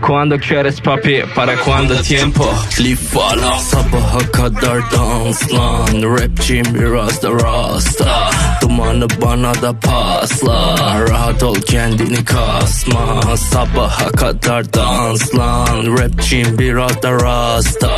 Cuando quieres papi, para cuando tiempo. Lifala sabaha kadar dans lan, rapçiyim biraz da rasta. Dumanı bana da pasla, rahat ol kendini kasma. Sabaha kadar dans lan, rapçiyim biraz da rasta.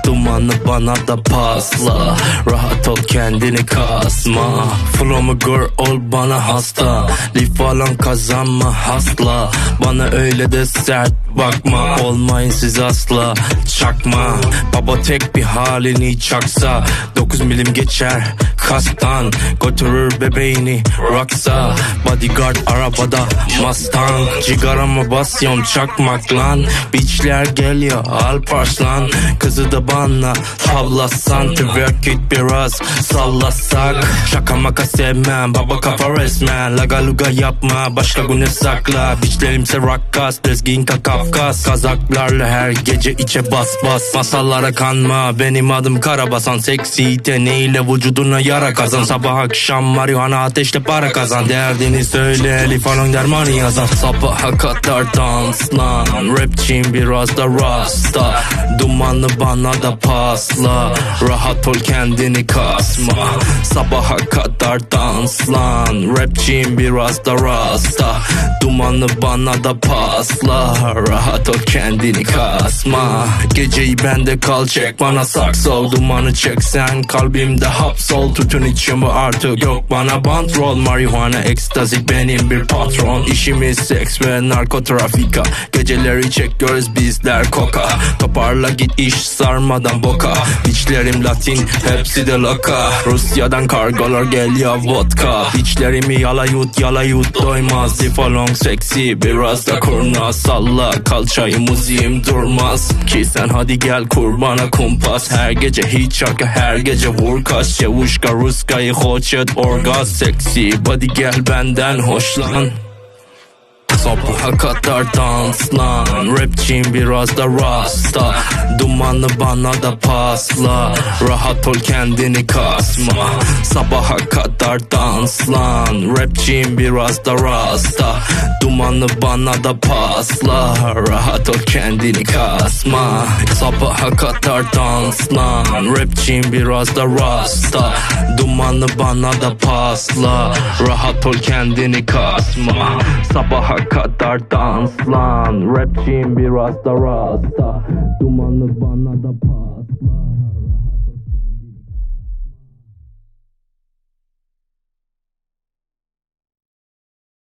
Dumanı bana da pasla, rahat ol kendini kasma. Flow'umu gör ol bana hasta, Lifalan kazanma hasla. Bana öyle de sert bakma, olmayın siz asla çakma. Baba tek bir halini çaksa, 9 milim geçer kastan, götürür bebeğini raksa. Bodyguard arabada Mustang, cigaramı basıyorum çakmak lan. Beachler geliyor Alparslan, kızı da bana havlasan. Twerk it biraz sallasak, şaka maka sevmem baba kafa resmen. Laga luga yapma başka güne sakla, biçlerimse rakkas bezgin Kafkas. Kazaklarla her gece içe bas bas, masallara kanma benim adım Karabasan. Seksi teneyle vücuduna yara kazan, sabah akşam marihuana ateşle para kazan. Derdini söyle Lifalan dermanı yazan. Sabaha kadar dans lan, rapçiyim biraz da rasta. Dumanı bana da pasla, rahat ol kendini kasma. Sabaha kadar dans lan, rapçiyim biraz da rasta. Dumanı bana da pasla, rahat ol kendini kasma. Geceyi bende kal çek bana sakso, dumanı çeksen kalbimde hapsol. Tütün içimi artık yok bana bantrol, marihuana ekstazi benim bir patron. İşimiz seks ve narkotrafika, geceleri çekiyoruz bizler koka. Toparla git iş sarmadan boka, biçlerim Latin hepsi de loka. Rusya'dan kargolar geliyor vodka, biçlerimi yalayut doymaz. Lifalan seksi biraz da kurnaz, salla kalçayı müziğim durmaz. Ki sen hadi gel kurbana kumpas, her gece hiç şarkı her gece vur kaç. Çavuşka ruskayı hoçet orgaz, seksi body gel benden hoşlan. Sabaha kadar dans lan, rapçiyim biraz da rasta. Dumanı bana da pasla, rahat ol kendini kasma. Sabaha kadar dans lan, rapçiyim biraz da rasta. Dumanı bana da pasla, rahat ol kendini kasma. Sabaha kadar dans lan, rapçiyim biraz da rasta. Dumanı bana da pasla, rahat ol kendini kasma. Sabaha kadar dans lan, rapçiyim biraz da rasta. Dumanı bana da pasla.